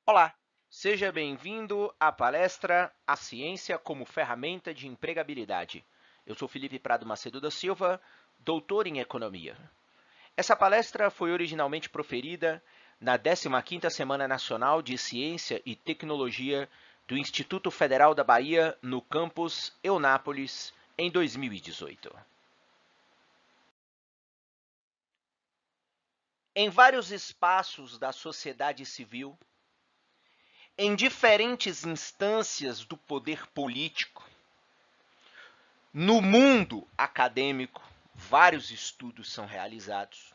Olá, seja bem-vindo à palestra A Ciência como Ferramenta de Empregabilidade. Eu sou Felipe Prado Macedo da Silva, doutor em Economia. Essa palestra foi originalmente proferida na 15ª Semana Nacional de Ciência e Tecnologia do Instituto Federal da Bahia, no campus Eunápolis, em 2018. Em vários espaços da sociedade civil, em diferentes instâncias do poder político, no mundo acadêmico, vários estudos são realizados,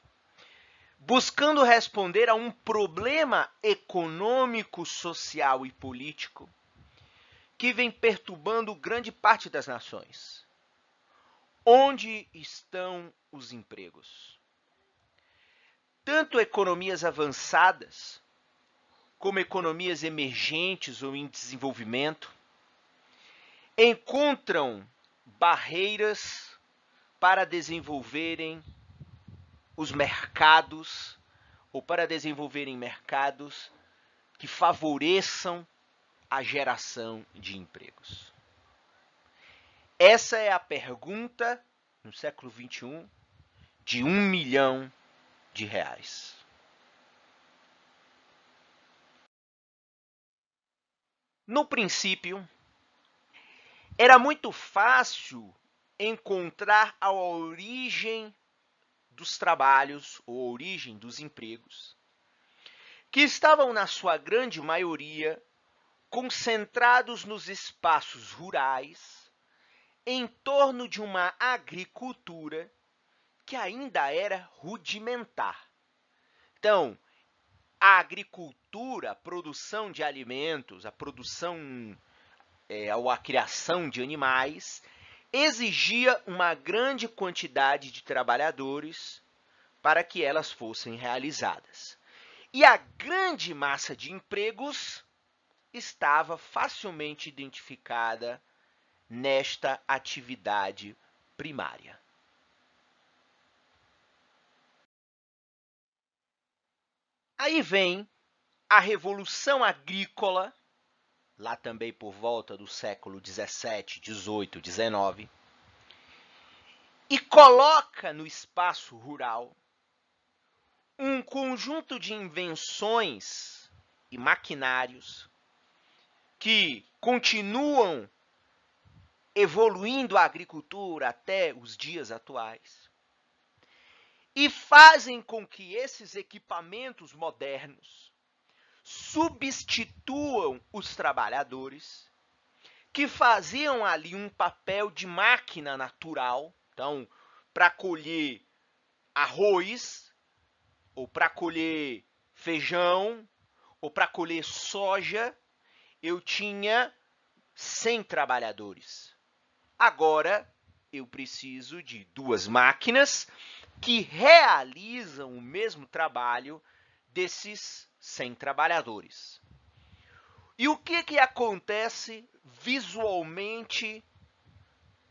buscando responder a um problema econômico, social e político que vem perturbando grande parte das nações. Onde estão os empregos? Tanto economias avançadas, como economias emergentes ou em desenvolvimento, encontram barreiras para desenvolverem os mercados ou para desenvolverem mercados que favoreçam a geração de empregos. Essa é a pergunta no século XXI de R$ 1 milhão. No princípio, era muito fácil encontrar a origem dos trabalhos ou a origem dos empregos, que estavam, na sua grande maioria, concentrados nos espaços rurais, em torno de uma agricultura que ainda era rudimentar. Então, a agricultura, a produção de alimentos, a produção ou a criação de animais, exigia uma grande quantidade de trabalhadores para que elas fossem realizadas. E a grande massa de empregos estava facilmente identificada nesta atividade primária. Aí vem a Revolução Agrícola, lá também por volta do século 17, 18, 19, e coloca no espaço rural um conjunto de invenções e maquinários que continuam evoluindo a agricultura até os dias atuais e fazem com que esses equipamentos modernos substituam os trabalhadores que faziam ali um papel de máquina natural. Então, para colher arroz, ou para colher feijão, ou para colher soja, eu tinha 100 trabalhadores. Agora, eu preciso de 2 máquinas que realizam o mesmo trabalho desses 100 trabalhadores. E o que acontece visualmente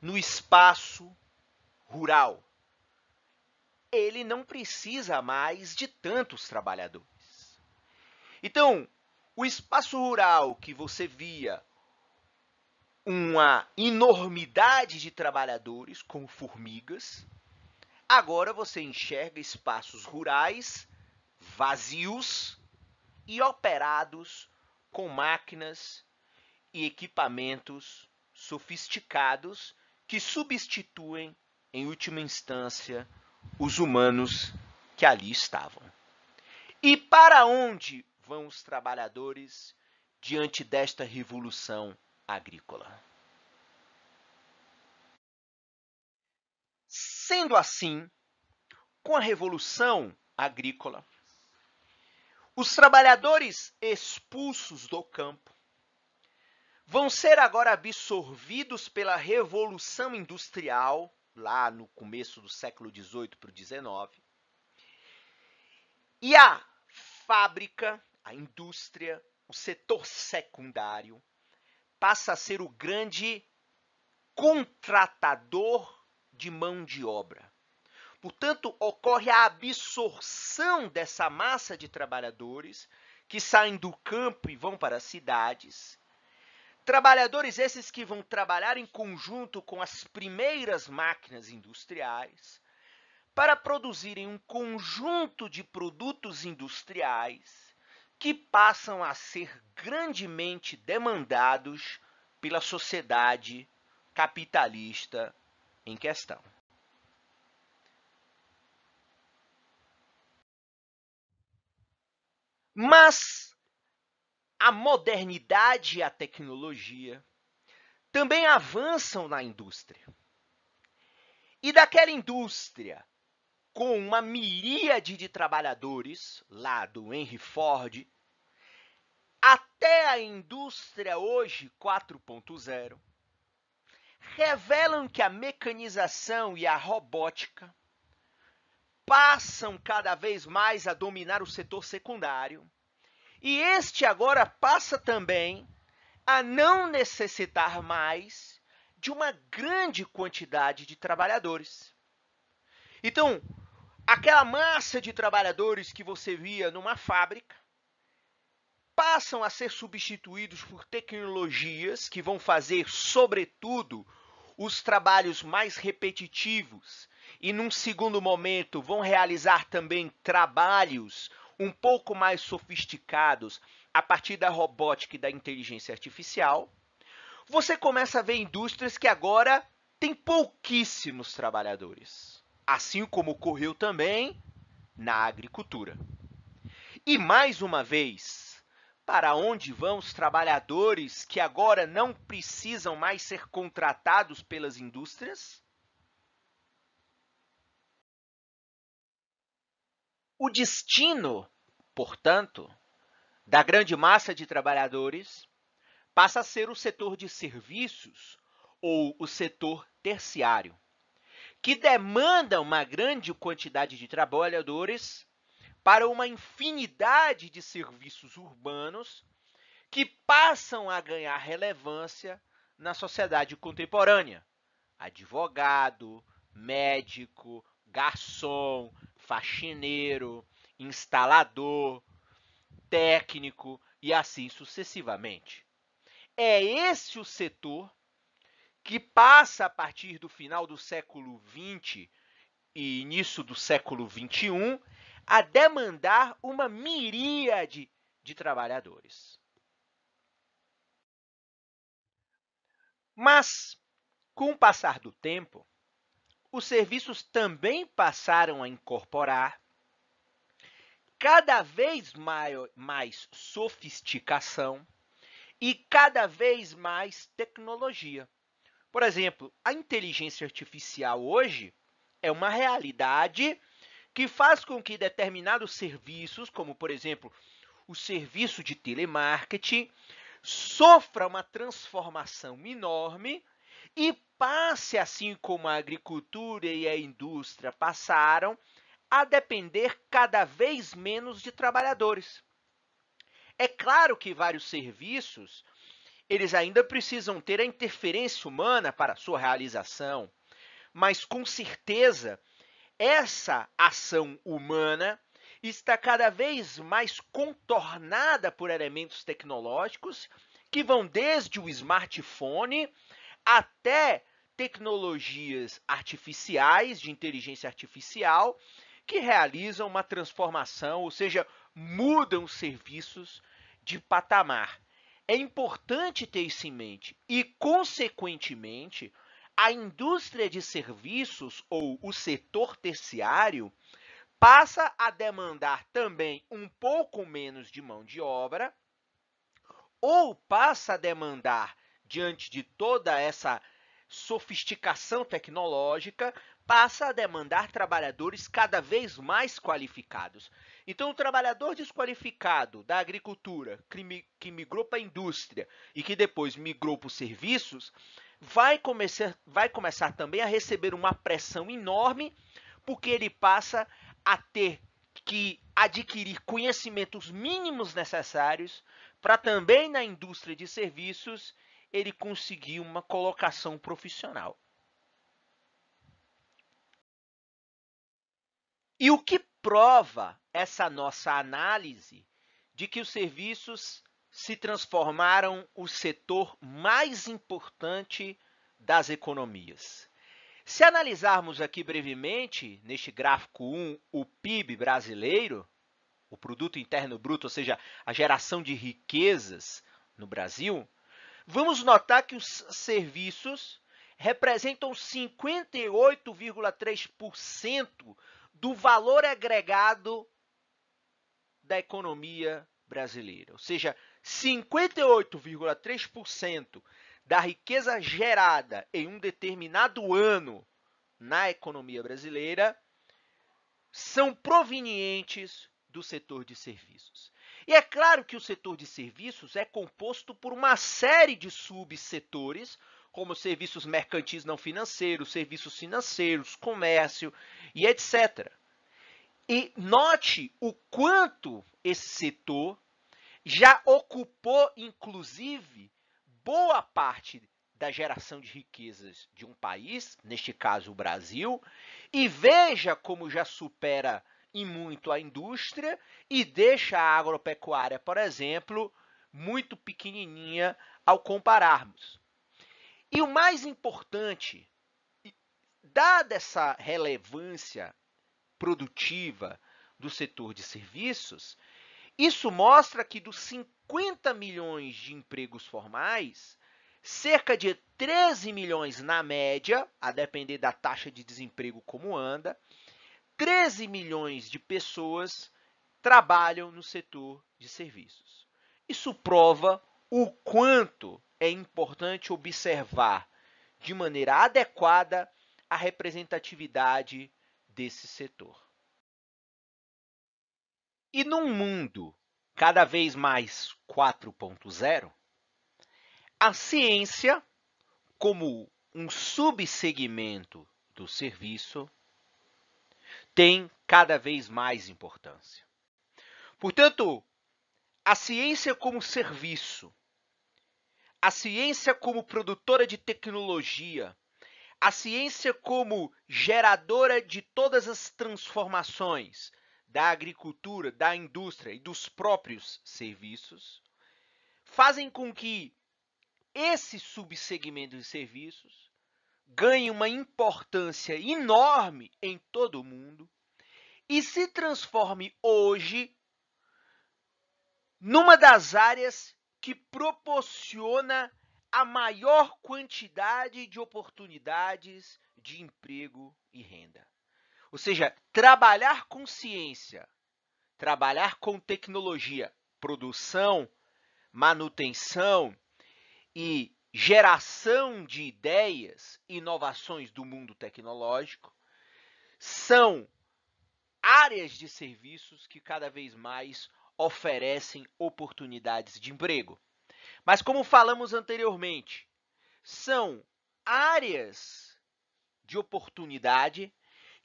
no espaço rural? Ele não precisa mais de tantos trabalhadores. Então, o espaço rural que você via uma enormidade de trabalhadores, como formigas, agora você enxerga espaços rurais vazios e operados com máquinas e equipamentos sofisticados que substituem, em última instância, os humanos que ali estavam. E para onde vão os trabalhadores diante desta revolução agrícola? Sendo assim, com a revolução agrícola, os trabalhadores expulsos do campo vão ser agora absorvidos pela Revolução Industrial, lá no começo do século XVIII para o XIX, e a fábrica, a indústria, o setor secundário, passa a ser o grande contratador de mão de obra. Portanto, ocorre a absorção dessa massa de trabalhadores que saem do campo e vão para as cidades. Trabalhadores esses que vão trabalhar em conjunto com as primeiras máquinas industriais para produzirem um conjunto de produtos industriais que passam a ser grandemente demandados pela sociedade capitalista em questão. Mas a modernidade e a tecnologia também avançam na indústria. E daquela indústria com uma miríade de trabalhadores, lá do Henry Ford, até a indústria hoje 4.0, revelam que a mecanização e a robótica passam cada vez mais a dominar o setor secundário, e este agora passa também a não necessitar mais de uma grande quantidade de trabalhadores. Então, aquela massa de trabalhadores que você via numa fábrica passam a ser substituídos por tecnologias que vão fazer, sobretudo, os trabalhos mais repetitivos e, num segundo momento, vão realizar também trabalhos um pouco mais sofisticados a partir da robótica e da inteligência artificial. Você começa a ver indústrias que agora têm pouquíssimos trabalhadores, assim como ocorreu também na agricultura. E, mais uma vez, para onde vão os trabalhadores que agora não precisam mais ser contratados pelas indústrias? O destino, portanto, da grande massa de trabalhadores passa a ser o setor de serviços ou o setor terciário, que demanda uma grande quantidade de trabalhadores para uma infinidade de serviços urbanos que passam a ganhar relevância na sociedade contemporânea. Advogado, médico, garçom, faxineiro, instalador, técnico e assim sucessivamente. É esse o setor que passa a partir do final do século XX e início do século XXI a demandar uma miríade de trabalhadores. Mas, com o passar do tempo, os serviços também passaram a incorporar cada vez mais sofisticação e cada vez mais tecnologia. Por exemplo, a inteligência artificial hoje é uma realidade que faz com que determinados serviços, como por exemplo o serviço de telemarketing, sofra uma transformação enorme e passe, assim como a agricultura e a indústria passaram, a depender cada vez menos de trabalhadores. É claro que vários serviços eles ainda precisam ter a interferência humana para sua realização, mas com certeza essa ação humana está cada vez mais contornada por elementos tecnológicos que vão desde o smartphone até tecnologias artificiais, de inteligência artificial, que realizam uma transformação, ou seja, mudam os serviços de patamar. É importante ter isso em mente e, consequentemente, a indústria de serviços ou o setor terciário passa a demandar também um pouco menos de mão de obra ou passa a demandar, diante de toda essa sofisticação tecnológica, passa a demandar trabalhadores cada vez mais qualificados. Então, o trabalhador desqualificado da agricultura, que migrou para a indústria e que depois migrou para os serviços, vai começar também a receber uma pressão enorme, porque ele passa a ter que adquirir conhecimentos mínimos necessários para também na indústria de serviços ele conseguir uma colocação profissional. E o que prova essa nossa análise de que os serviços se transformaram o setor mais importante das economias. Se analisarmos aqui brevemente, neste gráfico 1, o PIB brasileiro, o Produto Interno Bruto, ou seja, a geração de riquezas no Brasil, vamos notar que os serviços representam 58,3% do valor agregado da economia brasileira. Ou seja, 58,3% da riqueza gerada em um determinado ano na economia brasileira são provenientes do setor de serviços. E é claro que o setor de serviços é composto por uma série de subsetores, como serviços mercantis não financeiros, serviços financeiros, comércio e etc. E note o quanto esse setor já ocupou, inclusive, boa parte da geração de riquezas de um país, neste caso o Brasil, e veja como já supera em muito a indústria e deixa a agropecuária, por exemplo, muito pequenininha ao compararmos. E o mais importante, dada essa relevância produtiva do setor de serviços, isso mostra que dos 50 milhões de empregos formais, cerca de 13 milhões na média, a depender da taxa de desemprego como anda, 13 milhões de pessoas trabalham no setor de serviços. Isso prova o quanto é importante observar de maneira adequada a representatividade desse setor. E num mundo cada vez mais 4.0, a ciência, como um subsegmento do serviço, tem cada vez mais importância. Portanto, a ciência como serviço, a ciência como produtora de tecnologia, a ciência como geradora de todas as transformações da agricultura, da indústria e dos próprios serviços, fazem com que esse subsegmento de serviços ganhe uma importância enorme em todo o mundo e se transforme hoje numa das áreas que proporciona a maior quantidade de oportunidades de emprego e renda. Ou seja, trabalhar com ciência, trabalhar com tecnologia, produção, manutenção e geração de ideias, inovações do mundo tecnológico, são áreas de serviços que cada vez mais oferecem oportunidades de emprego. Mas como falamos anteriormente, são áreas de oportunidade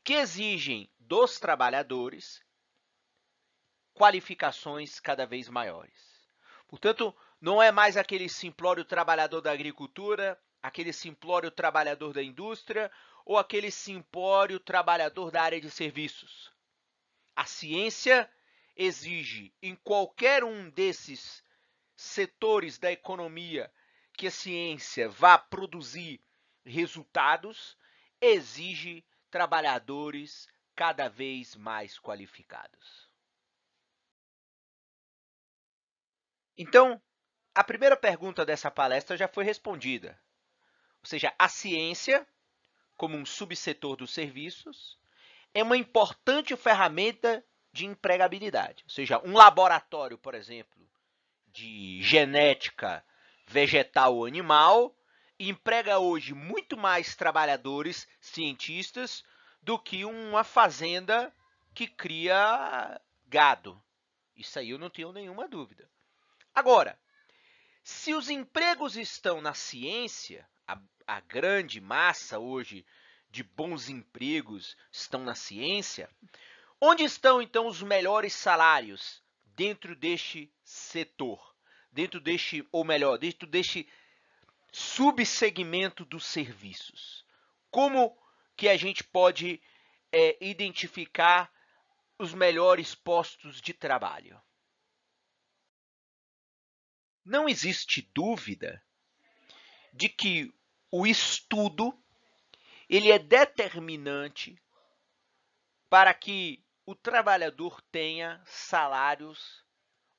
que exigem dos trabalhadores qualificações cada vez maiores. Portanto, não é mais aquele simplório trabalhador da agricultura, aquele simplório trabalhador da indústria ou aquele simplório trabalhador da área de serviços. A ciência exige em qualquer um desses setores da economia que a ciência vá produzir resultados, exige trabalhadores cada vez mais qualificados. Então, a primeira pergunta dessa palestra já foi respondida. Ou seja, a ciência, como um subsetor dos serviços, é uma importante ferramenta de empregabilidade. Ou seja, um laboratório, por exemplo, de genética vegetal ou animal, emprega hoje muito mais trabalhadores, cientistas, do que uma fazenda que cria gado. Isso aí eu não tenho nenhuma dúvida. Agora, se os empregos estão na ciência, a grande massa hoje de bons empregos estão na ciência, onde estão então os melhores salários dentro deste setor? Dentro deste, ou melhor, dentro deste subsegmento dos serviços. Como que a gente pode identificar os melhores postos de trabalho? Não existe dúvida de que o estudo ele é determinante para que o trabalhador tenha salários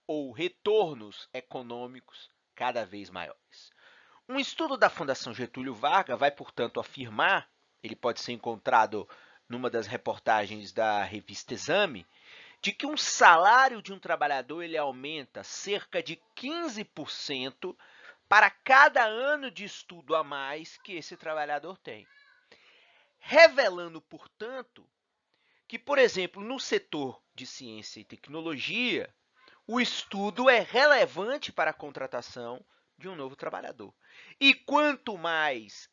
ou retornos econômicos cada vez maiores. Um estudo da Fundação Getúlio Vargas vai, portanto, afirmar, ele pode ser encontrado numa das reportagens da revista Exame, de que um salário de um trabalhador ele aumenta cerca de 15% para cada ano de estudo a mais que esse trabalhador tem. Revelando, portanto, que, por exemplo, no setor de ciência e tecnologia, o estudo é relevante para a contratação de um novo trabalhador. E quanto mais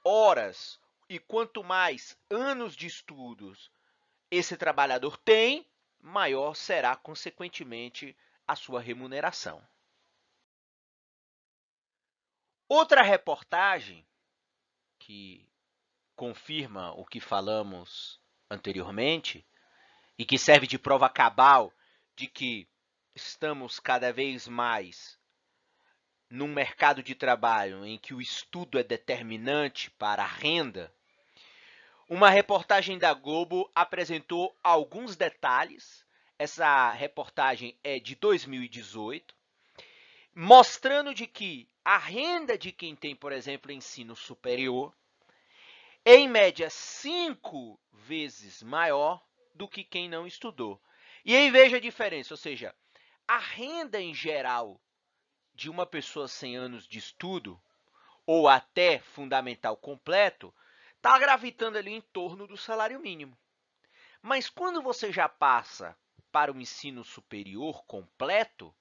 horas e quanto mais anos de estudos esse trabalhador tem, maior será, consequentemente, a sua remuneração. Outra reportagem que confirma o que falamos anteriormente e que serve de prova cabal de que estamos cada vez mais num mercado de trabalho em que o estudo é determinante para a renda, uma reportagem da Globo apresentou alguns detalhes. Essa reportagem é de 2018, mostrando de que a renda de quem tem, por exemplo, ensino superior é, em média, 5 vezes maior do que quem não estudou. E aí veja a diferença, ou seja, a renda em geral de uma pessoa sem anos de estudo, ou até fundamental completo, está gravitando ali em torno do salário mínimo. Mas quando você já passa para o ensino superior completo,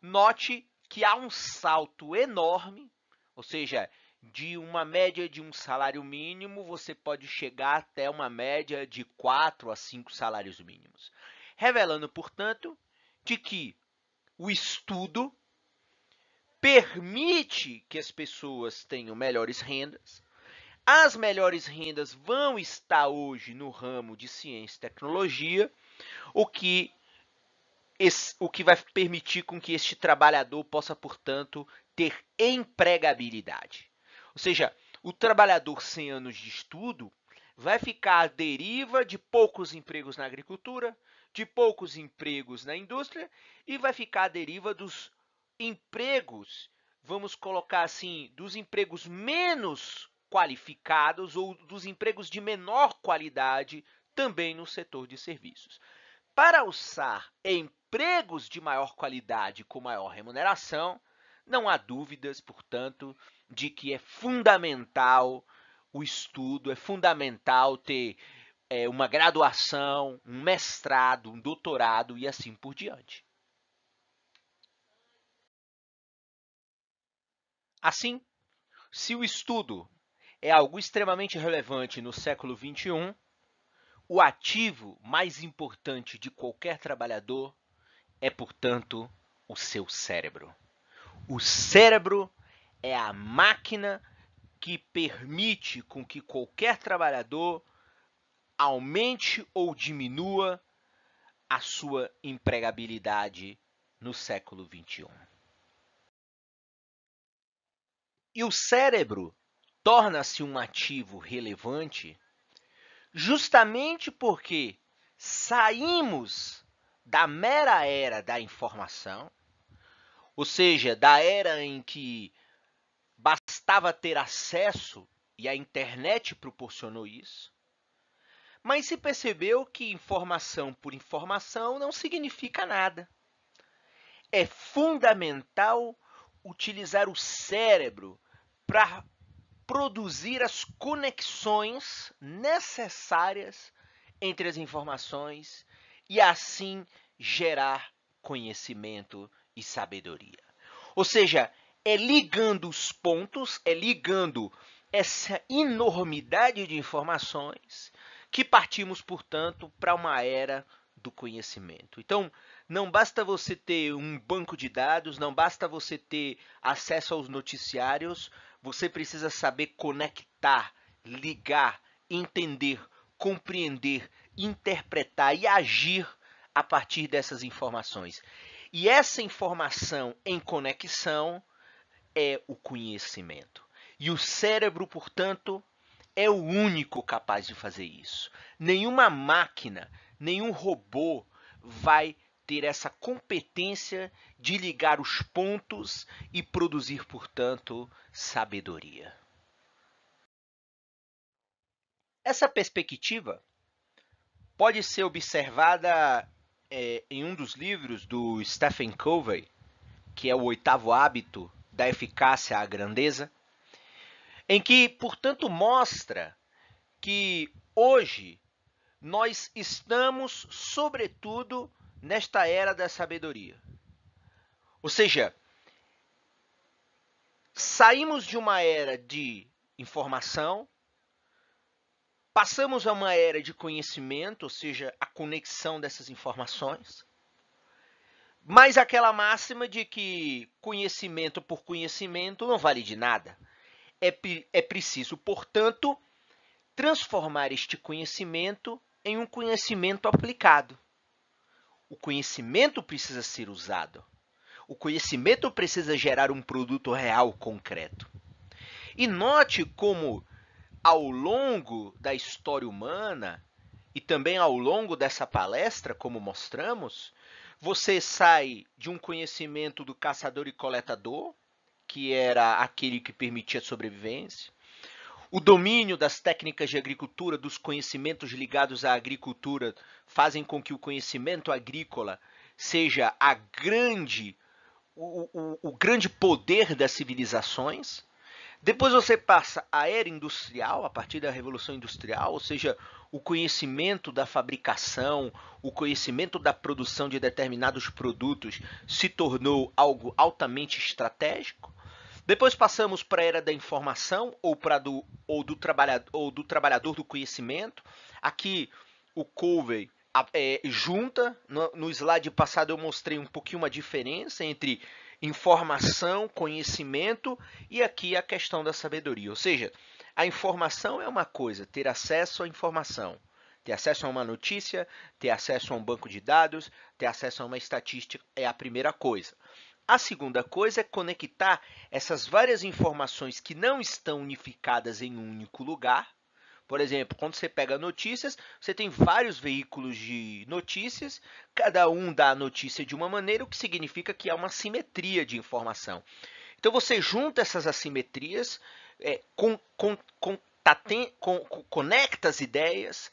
note que há um salto enorme, ou seja, de uma média de um salário mínimo, você pode chegar até uma média de 4 a 5 salários mínimos. Revelando, portanto, de que o estudo permite que as pessoas tenham melhores rendas. As melhores rendas vão estar hoje no ramo de ciência e tecnologia, o que vai permitir com que este trabalhador possa, portanto, ter empregabilidade. Ou seja, o trabalhador sem anos de estudo vai ficar à deriva de poucos empregos na agricultura, de poucos empregos na indústria e vai ficar à deriva dos empregos, vamos colocar assim, dos empregos menos qualificados ou dos empregos de menor qualidade também no setor de serviços. Para alçar empregos de maior qualidade com maior remuneração, não há dúvidas, portanto, de que é fundamental o estudo, é fundamental ter uma graduação, um mestrado, um doutorado e assim por diante. Assim, se o estudo é algo extremamente relevante no século XXI, o ativo mais importante de qualquer trabalhador é, portanto, o seu cérebro. O cérebro é a máquina que permite com que qualquer trabalhador aumente ou diminua a sua empregabilidade no século XXI. E o cérebro torna-se um ativo relevante justamente porque saímos da mera era da informação, ou seja, da era em que bastava ter acesso e a internet proporcionou isso, mas se percebeu que informação por informação não significa nada. É fundamental utilizar o cérebro para produzir as conexões necessárias entre as informações e assim gerar conhecimento e sabedoria. Ou seja, é ligando os pontos, é ligando essa enormidade de informações que partimos, portanto, para uma era do conhecimento. Então, não basta você ter um banco de dados, não basta você ter acesso aos noticiários, você precisa saber conectar, ligar, entender, compreender, interpretar e agir a partir dessas informações. E essa informação em conexão é o conhecimento. E o cérebro, portanto, é o único capaz de fazer isso. Nenhuma máquina, nenhum robô vai ter essa competência de ligar os pontos e produzir, portanto, sabedoria. Essa perspectiva pode ser observada em um dos livros do Stephen Covey, que é o Oitavo Hábito da Eficácia à Grandeza, em que, portanto, mostra que hoje nós estamos, sobretudo, nesta era da sabedoria. Ou seja, saímos de uma era de informação, passamos a uma era de conhecimento, ou seja, a conexão dessas informações, mas aquela máxima de que conhecimento por conhecimento não vale de nada. É preciso, portanto, transformar este conhecimento em um conhecimento aplicado. O conhecimento precisa ser usado. O conhecimento precisa gerar um produto real, concreto. E note como, ao longo da história humana, e também ao longo dessa palestra, como mostramos, você sai de um conhecimento do caçador e coletador, que era aquele que permitia a sobrevivência, o domínio das técnicas de agricultura, dos conhecimentos ligados à agricultura, fazem com que o conhecimento agrícola seja o grande poder das civilizações. Depois você passa à era industrial, a partir da Revolução Industrial, ou seja, o conhecimento da fabricação, o conhecimento da produção de determinados produtos se tornou algo altamente estratégico. Depois passamos para a era da informação ou do trabalhador do conhecimento. Aqui o Covey junta, no slide passado eu mostrei um pouquinho uma diferença entre informação, conhecimento e aqui a questão da sabedoria. Ou seja, a informação é uma coisa, ter acesso à informação. Ter acesso a uma notícia, ter acesso a um banco de dados, ter acesso a uma estatística é a primeira coisa. A segunda coisa é conectar essas várias informações que não estão unificadas em um único lugar. Por exemplo, quando você pega notícias, você tem vários veículos de notícias, cada um dá a notícia de uma maneira, o que significa que há uma simetria de informação. Então você junta essas assimetrias, conecta as ideias,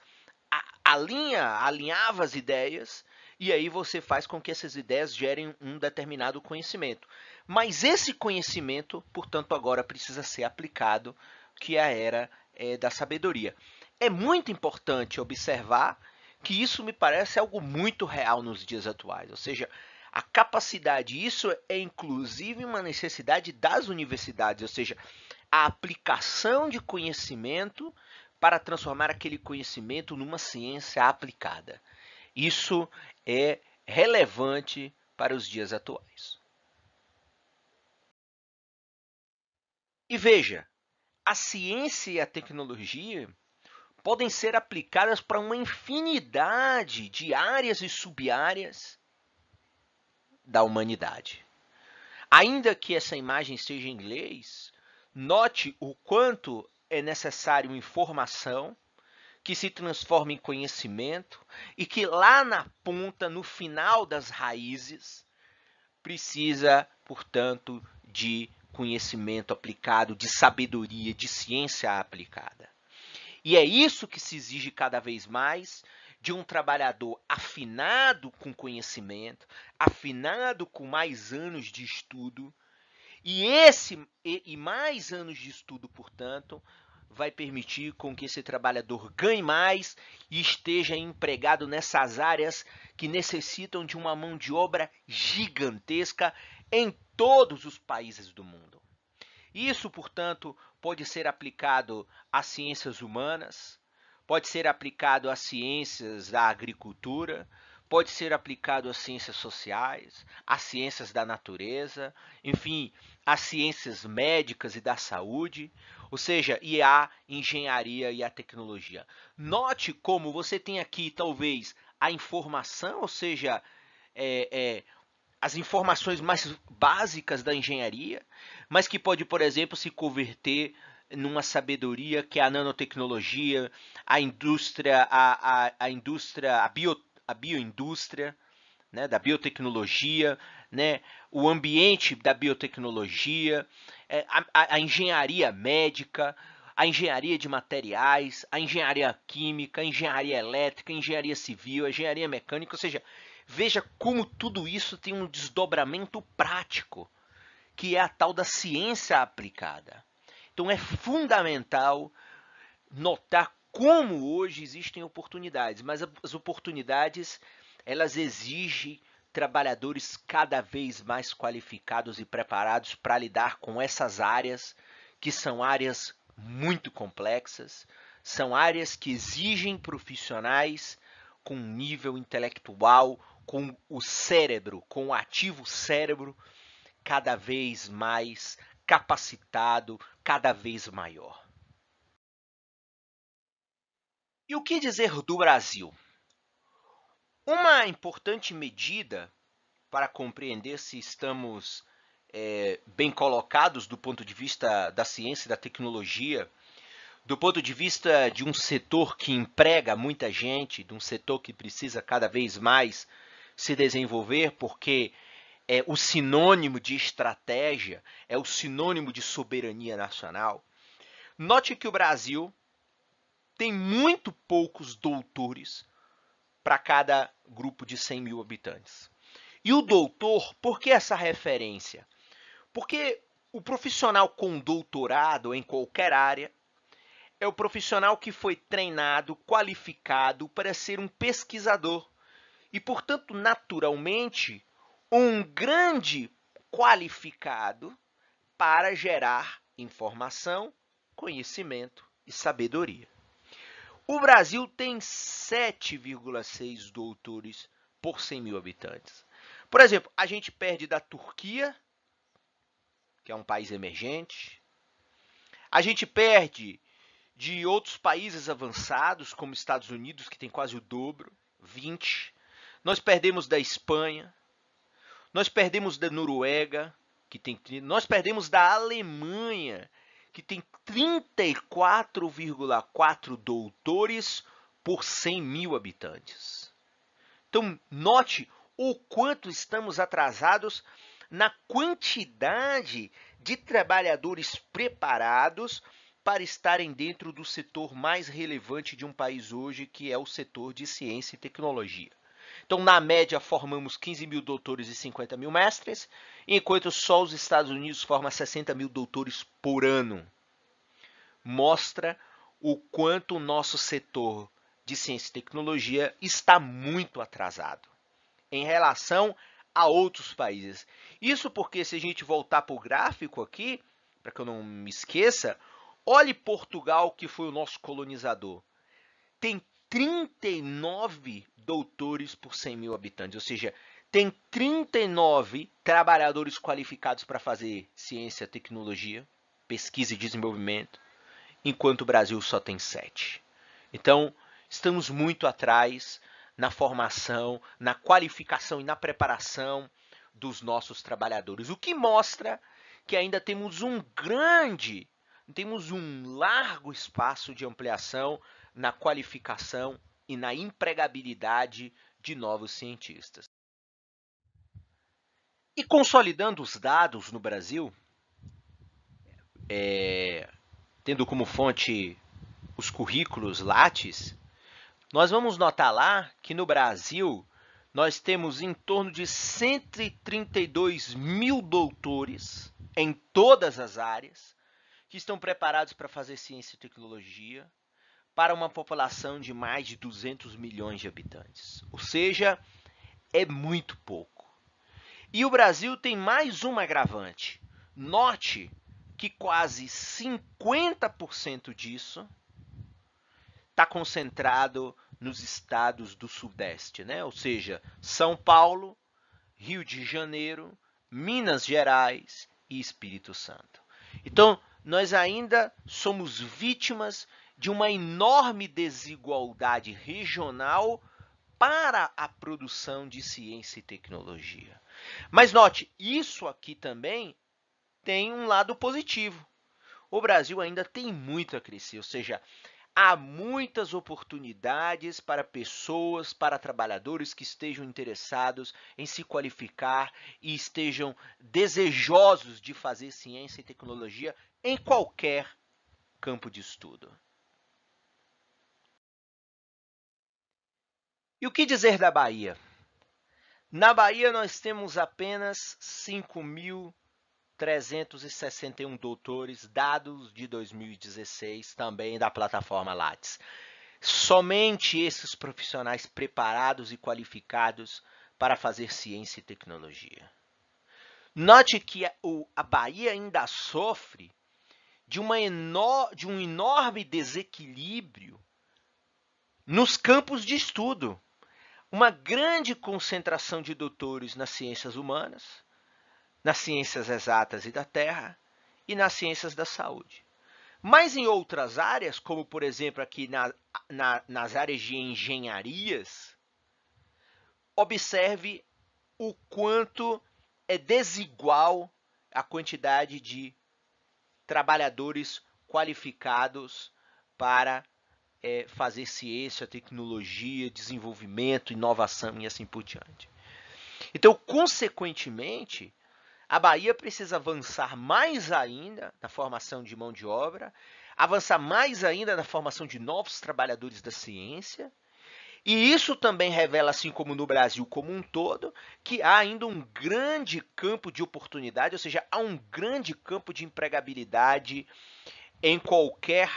alinhava as ideias, e aí você faz com que essas ideias gerem um determinado conhecimento. Mas esse conhecimento, portanto, agora precisa ser aplicado, que é a era da sabedoria. É muito importante observar que isso me parece algo muito real nos dias atuais, ou seja, a capacidade, isso é inclusive uma necessidade das universidades, ou seja, a aplicação de conhecimento para transformar aquele conhecimento numa ciência aplicada. Isso é relevante para os dias atuais. E veja, a ciência e a tecnologia podem ser aplicadas para uma infinidade de áreas e sub-áreas da humanidade. Ainda que essa imagem seja em inglês, note o quanto é necessário informação que se transforma em conhecimento e que lá na ponta, no final das raízes, precisa, portanto, de conhecimento aplicado, de sabedoria, de ciência aplicada. E é isso que se exige cada vez mais de um trabalhador afinado com conhecimento, afinado com mais anos de estudo, e mais anos de estudo, portanto, vai permitir com que esse trabalhador ganhe mais e esteja empregado nessas áreas que necessitam de uma mão de obra gigantesca em todos os países do mundo. Isso, portanto, pode ser aplicado às ciências humanas, pode ser aplicado às ciências da agricultura, pode ser aplicado às ciências sociais, às ciências da natureza, enfim, às ciências médicas e da saúde, ou seja, e à engenharia e à tecnologia. Note como você tem aqui, talvez, a informação, ou seja, as informações mais básicas da engenharia, mas que pode, por exemplo, se converter numa sabedoria que é a nanotecnologia, a indústria, a bioindústria, né, da biotecnologia, né, o ambiente da biotecnologia, a engenharia médica, a engenharia de materiais, a engenharia química, a engenharia elétrica, a engenharia civil, a engenharia mecânica, ou seja, veja como tudo isso tem um desdobramento prático, que é a tal da ciência aplicada. Então é fundamental notar como hoje existem oportunidades, mas as oportunidades elas exigem trabalhadores cada vez mais qualificados e preparados para lidar com essas áreas, que são áreas muito complexas, são áreas que exigem profissionais com nível intelectual, com o cérebro, com o ativo cérebro cada vez mais capacitado, cada vez maior. E o que dizer do Brasil? Uma importante medida para compreender se estamos bem colocados do ponto de vista da ciência e da tecnologia, do ponto de vista de um setor que emprega muita gente, de um setor que precisa cada vez mais se desenvolver, porque é o sinônimo de estratégia, é o sinônimo de soberania nacional. Note que o Brasil tem muito poucos doutores para cada grupo de 100 mil habitantes. E o doutor, por que essa referência? Porque o profissional com doutorado em qualquer área é o profissional que foi treinado, qualificado para ser um pesquisador e, portanto, naturalmente, um grande qualificado para gerar informação, conhecimento e sabedoria. O Brasil tem 7,6 doutores por 100 mil habitantes. Por exemplo, a gente perde da Turquia, que é um país emergente. A gente perde de outros países avançados, como Estados Unidos, que tem quase o dobro, 20. Nós perdemos da Espanha. Nós perdemos da Noruega, que tem 30. Nós perdemos da Alemanha, que tem 34,4 doutores por 100 mil habitantes. Então, note o quanto estamos atrasados na quantidade de trabalhadores preparados para estarem dentro do setor mais relevante de um país hoje, que é o setor de ciência e tecnologia. Então, na média, formamos 15 mil doutores e 50 mil mestres, enquanto só os Estados Unidos formam 60 mil doutores por ano. Mostra o quanto o nosso setor de ciência e tecnologia está muito atrasado em relação a outros países. Isso porque, se a gente voltar para o gráfico aqui, para que eu não me esqueça, olhe Portugal, que foi o nosso colonizador. Tem 39 doutores por 100 mil habitantes, ou seja, tem 39 trabalhadores qualificados para fazer ciência, tecnologia, pesquisa e desenvolvimento, enquanto o Brasil só tem 7. Então, estamos muito atrás na formação, na qualificação e na preparação dos nossos trabalhadores, o que mostra que ainda temos um largo espaço de ampliação na qualificação e na empregabilidade de novos cientistas. E consolidando os dados no Brasil, tendo como fonte os currículos Lattes, nós vamos notar lá que no Brasil nós temos em torno de 132 mil doutores em todas as áreas que estão preparados para fazer ciência e tecnologia para uma população de mais de 200 milhões de habitantes. Ou seja, é muito pouco. E o Brasil tem mais um agravante. Note que quase 50% disso está concentrado nos estados do Sudeste, né? Ou seja, São Paulo, Rio de Janeiro, Minas Gerais e Espírito Santo. Então, nós ainda somos vítimas de uma enorme desigualdade regional para a produção de ciência e tecnologia. Mas note, isso aqui também tem um lado positivo. O Brasil ainda tem muito a crescer, ou seja, há muitas oportunidades para pessoas, para trabalhadores que estejam interessados em se qualificar e estejam desejosos de fazer ciência e tecnologia em qualquer campo de estudo. E o que dizer da Bahia? Na Bahia, nós temos apenas 5.361 doutores, dados de 2016, também da plataforma Lattes. Somente esses profissionais preparados e qualificados para fazer ciência e tecnologia. Note que a Bahia ainda sofre de um enorme desequilíbrio nos campos de estudo. Uma grande concentração de doutores nas ciências humanas, nas ciências exatas e da terra e nas ciências da saúde. Mas em outras áreas, como por exemplo aqui nas áreas de engenharias, observe o quanto é desigual a quantidade de trabalhadores qualificados para fazer ciência, tecnologia, desenvolvimento, inovação e assim por diante. Então, consequentemente, a Bahia precisa avançar mais ainda na formação de mão de obra, avançar mais ainda na formação de novos trabalhadores da ciência, e isso também revela, assim como no Brasil como um todo, que há ainda um grande campo de oportunidade, ou seja, há um grande campo de empregabilidade em qualquer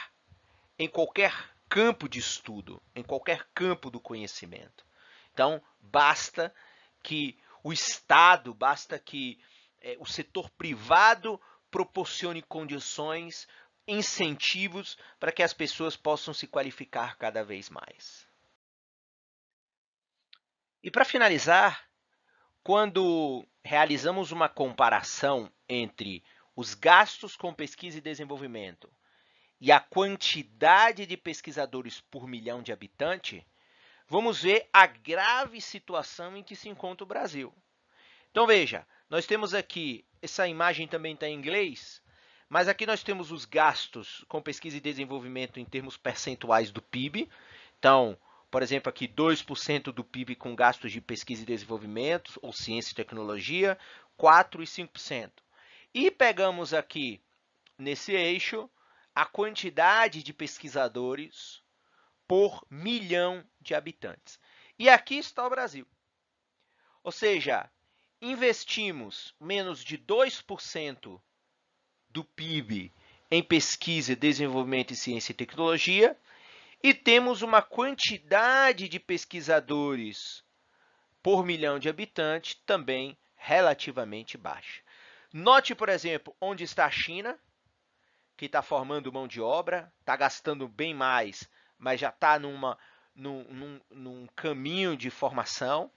campo de estudo, em qualquer campo do conhecimento. Então, basta que o Estado, basta que o setor privado proporcione condições, incentivos para que as pessoas possam se qualificar cada vez mais. E para finalizar, quando realizamos uma comparação entre os gastos com pesquisa e desenvolvimento e a quantidade de pesquisadores por milhão de habitantes, vamos ver a grave situação em que se encontra o Brasil. Então veja, nós temos aqui, essa imagem também está em inglês, mas aqui nós temos os gastos com pesquisa e desenvolvimento em termos percentuais do PIB. Então, por exemplo, aqui 2% do PIB com gastos de pesquisa e desenvolvimento, ou ciência e tecnologia, 4% e 5%. E pegamos aqui, nesse eixo, a quantidade de pesquisadores por milhão de habitantes. E aqui está o Brasil. Ou seja, investimos menos de 2% do PIB em pesquisa, desenvolvimento em ciência e tecnologia e temos uma quantidade de pesquisadores por milhão de habitantes também relativamente baixa. Note, por exemplo, onde está a China, que está formando mão de obra, está gastando bem mais, mas já está num caminho de formação.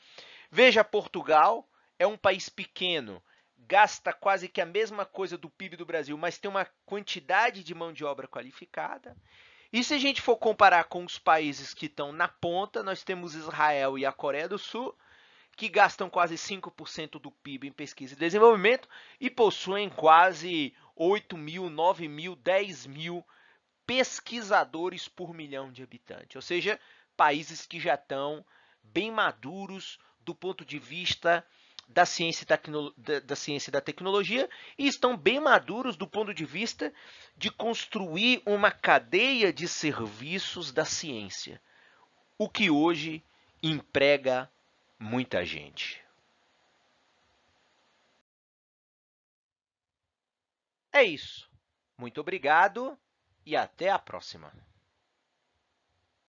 Veja Portugal, é um país pequeno, gasta quase que a mesma coisa do PIB do Brasil, mas tem uma quantidade de mão de obra qualificada. E se a gente for comparar com os países que estão na ponta, nós temos Israel e a Coreia do Sul, que gastam quase 5% do PIB em pesquisa e desenvolvimento e possuem quase 8 mil, 9 mil, 10 mil pesquisadores por milhão de habitantes. Ou seja, países que já estão bem maduros do ponto de vista da ciência e da tecnologia e estão bem maduros do ponto de vista de construir uma cadeia de serviços da ciência, o que hoje emprega muita gente. É isso. Muito obrigado e até a próxima.